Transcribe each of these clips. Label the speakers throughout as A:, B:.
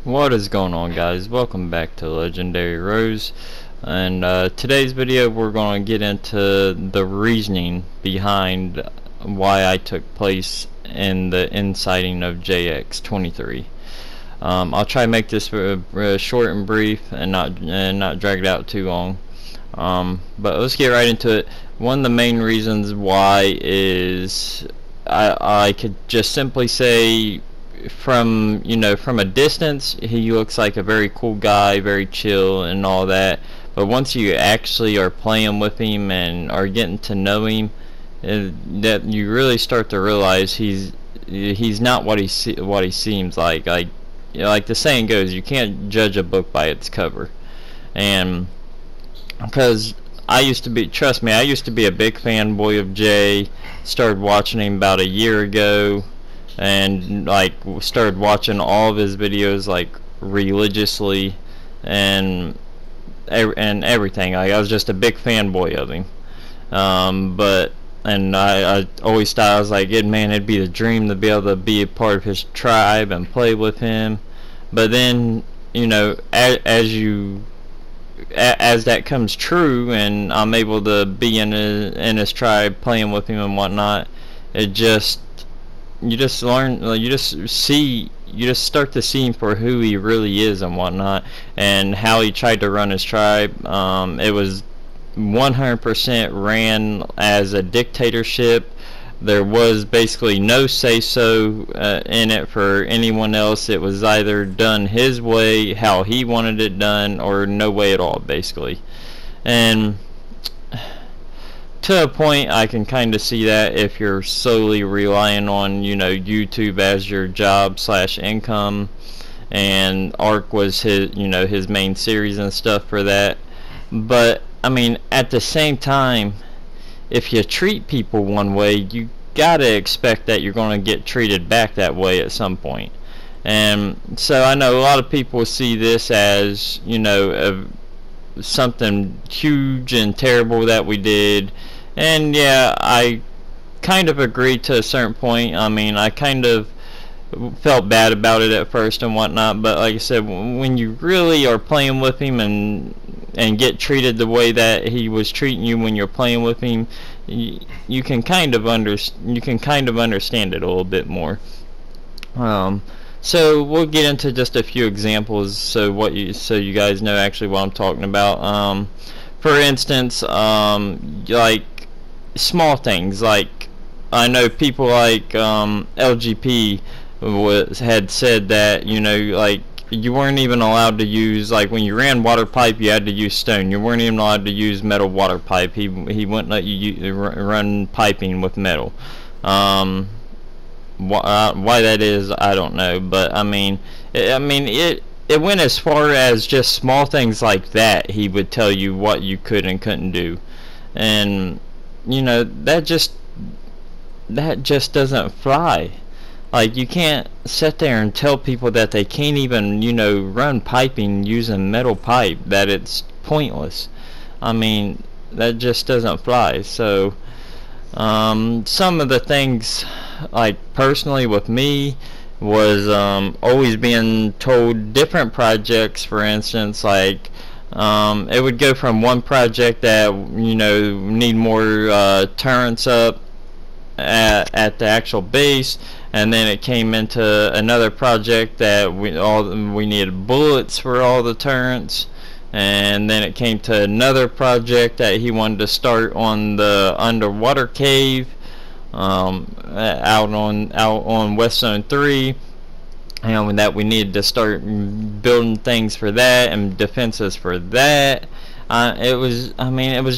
A: What is going on, guys? Welcome back to Legendary Rose, and today's video we're going to get into the reasoning behind why I took place in the inciting of JayEx23. I'll try to make this short and brief and not drag it out too long, but let's get right into it. One of the main reasons why is I could just simply say, from a distance, he looks like a very cool guy, very chill and all that, but once you actually are playing with him and are getting to know him, that you really start to realize he's not what he seems like. Like the saying goes, you can't judge a book by its cover. And because I used to be, trust me, I used to be a big fanboy of Jay. Started watching him about a year ago, and like started watching all of his videos like religiously and everything. Like, I was just a big fanboy of him. And I always thought, I was like, man, it'd be a dream to be able to be a part of his tribe and play with him. But then, as that comes true and I'm able to be in his tribe playing with him and whatnot, you just start to see him for who he really is and whatnot, and how he tried to run his tribe. It was 100% ran as a dictatorship. There was basically no say-so in it for anyone else. It was either done his way, how he wanted it done, or no way at all, basically. And to a point, I can kind of see that if you're solely relying on, YouTube as your job / income, and Ark was his main series and stuff for that. But I mean, at the same time, if you treat people one way, you gotta expect that you're going to get treated back that way at some point. And so I know a lot of people see this as, something huge and terrible that we did. And yeah, I kind of agree to a certain point. I mean, I kind of felt bad about it at first and whatnot, but like I said, when you really are playing with him and get treated the way that he was treating you when you're playing with him, you can kind of understand it a little bit more. So we'll get into just a few examples so you guys know actually what I'm talking about. For instance, like small things, like I know people like LGP had said that like you weren't even allowed to use, like when you ran water pipe, you had to use stone. You weren't even allowed to use metal water pipe. He wouldn't let you run piping with metal. Why that is, I don't know, but I mean it went as far as just small things like that. He would tell you what you could and couldn't do, and that just doesn't fly. Like, you can't sit there and tell people that they can't even run piping using metal pipe, that it's pointless. I mean, that just doesn't fly. So some of the things, like personally with me, was always being told different projects. For instance, like it would go from one project that need more turrets up at the actual base, and then it came into another project that we needed bullets for all the turrets, and then it came to another project that he wanted to start on the underwater cave out on West Zone 3, and that we needed to start building things for that and defenses for that. It was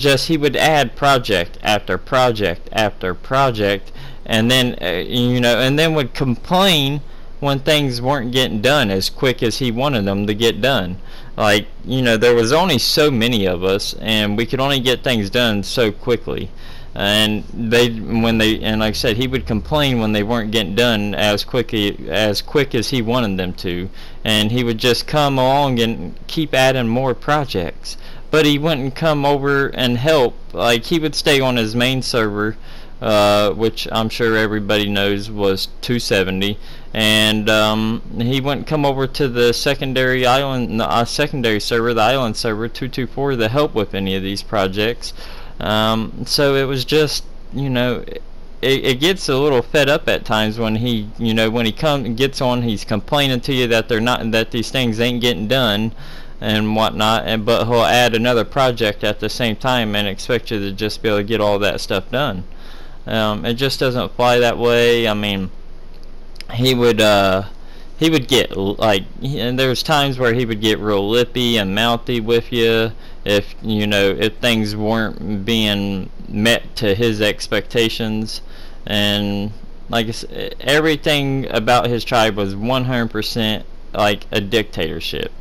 A: just, he would add project after project after project, and then and then would complain when things weren't getting done as quick as he wanted them to get done. Like, there was only so many of us, and we could only get things done so quickly. And like I said, he would complain when they weren't getting done as quick as he wanted them to, and he would just come along and keep adding more projects. But he wouldn't come over and help. Like, he would stay on his main server which I'm sure everybody knows was 270, and he wouldn't come over to the secondary secondary server, the island server 224, to help with any of these projects. So it was just, it gets a little fed up at times when he, when he gets on, he's complaining to you that that these things ain't getting done and whatnot, but he'll add another project at the same time and expect you to just be able to get all that stuff done. It just doesn't fly that way. I mean, he would get and there's times where he would get real lippy and mouthy with you if if things weren't being met to his expectations. And like I said, everything about his tribe was 100% like a dictatorship.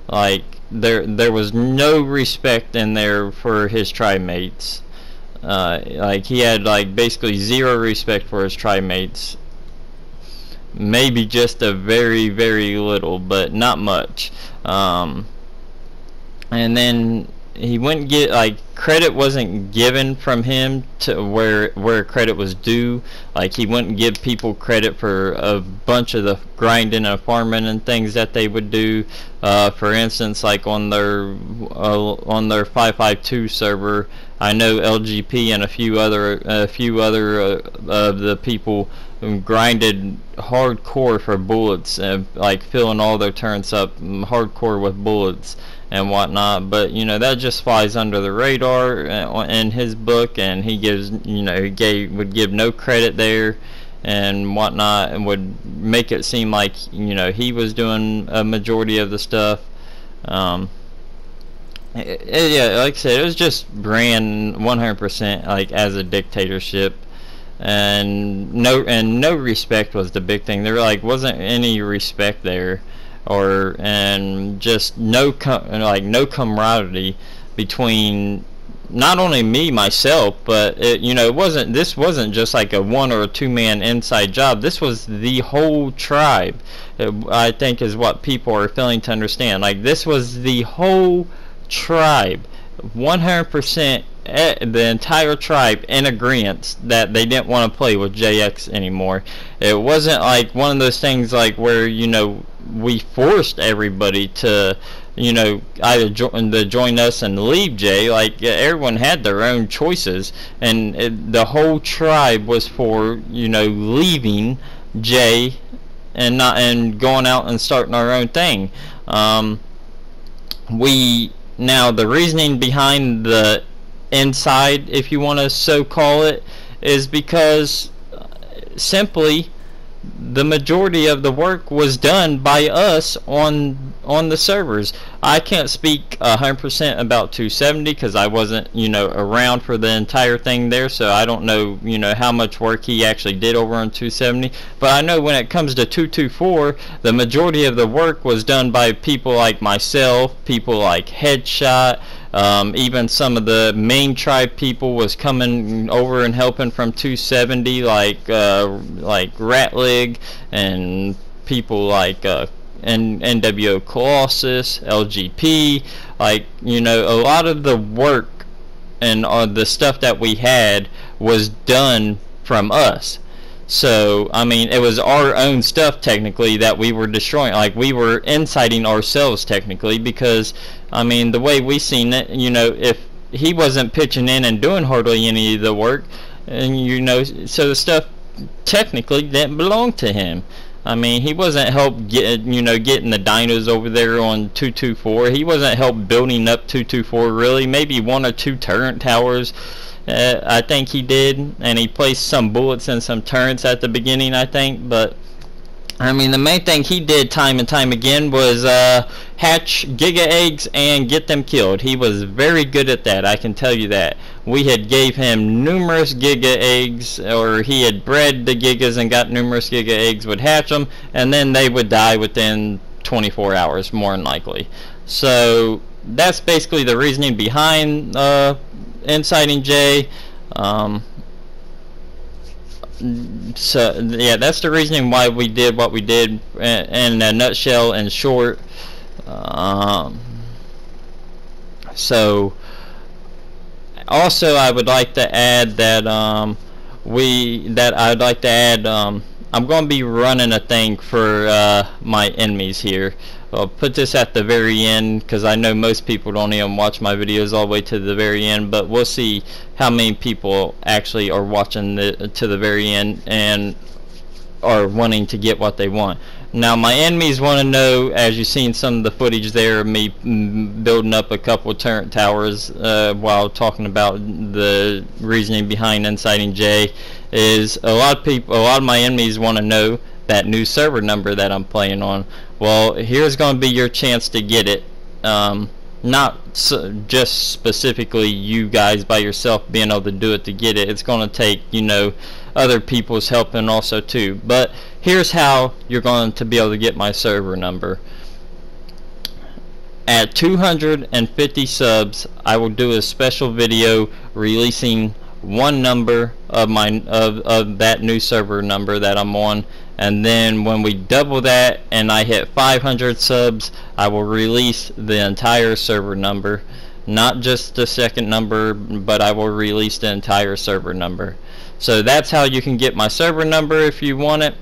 A: Like there was no respect in there for his tribe mates. Like he had like basically zero respect for his tribe mates. Maybe just a very, very little, but not much. And then he wouldn't get, like, credit wasn't given from him to where credit was due. Like, he wouldn't give people credit for a bunch of the grinding and farming and things that they would do. For instance, like on their 552 server, I know LGP and a few other of the people grinded hardcore for bullets, and like filling all their turns up hardcore with bullets and whatnot. But that just flies under the radar in his book, and he gives would give no credit there and whatnot, and would make it seem like he was doing a majority of the stuff. Yeah, like I said, it was just ran 100% like as a dictatorship, and no respect was the big thing. There like wasn't any respect there, and just no camaraderie between not only myself, but this wasn't just like a one or a two man inside job. This was the whole tribe. I think is what people are failing to understand. Like, this was the whole tribe, 100%, the entire tribe in agreement that they didn't want to play with JX anymore. It wasn't like one of those things like where we forced everybody to either join us and leave Jay. Like, everyone had their own choices, and the whole tribe was for leaving Jay and going out and starting our own thing. Now, the reasoning behind the inside, if you want to so call it, is because simply the majority of the work was done by us on the servers. I can't speak 100% about 270 because I wasn't around for the entire thing there, so I don't know how much work he actually did over on 270. But I know when it comes to 224, the majority of the work was done by people like myself, people like Headshot. Even some of the main tribe people was coming over and helping from 270, like Ratlig, and people like NWO Colossus, LGP. Like, a lot of the work and the stuff that we had was done from us. So, I mean, it was our own stuff technically that we were destroying. Like, we were inciting ourselves technically, because, I mean, the way we seen it, if he wasn't pitching in and doing hardly any of the work, and so the stuff technically didn't belong to him. I mean, he wasn't help getting the dinos over there on 224. He wasn't help building up 224 really. Maybe one or two turret towers. I think he did, and he placed some bullets and some turrets at the beginning, I think. But I mean, the main thing he did time and time again was hatch giga eggs and get them killed. He was very good at that, I can tell you that. We had gave him numerous giga eggs, or he had bred the gigas and got numerous giga eggs, would hatch them, and then they would die within 24 hours, more than likely. So that's basically the reasoning behind inciting Jay. So yeah, that's the reasoning why we did what we did in a nutshell and short. So also I would like to add that that I'd like to add. I'm going to be running a thing for my enemies here. I'll put this at the very end because I know most people don't even watch my videos all the way to the very end, but we'll see how many people actually are watching to the very end and are wanting to get what they want. Now my enemies want to know, as you've seen some of the footage there of me building up a couple turret towers while talking about the reasoning behind inciting Jay, is a lot of my enemies want to know that new server number that I'm playing on. Well, here's going to be your chance to get it. Not just specifically you guys by yourself being able to do it to get it. It's going to take, you know, other people's help and also too. But here's how you're going to be able to get my server number. At 250 subs, I will do a special video releasing one number of my of that new server number that I'm on, and then when we double that and I hit 500 subs, I will release the entire server number, not just the second number, but I will release the entire server number. So that's how you can get my server number if you want it.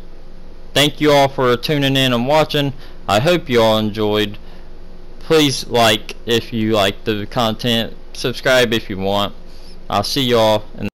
A: Thank you all for tuning in and watching. I hope you all enjoyed. Please like if you like the content, subscribe if you want. I'll see y'all in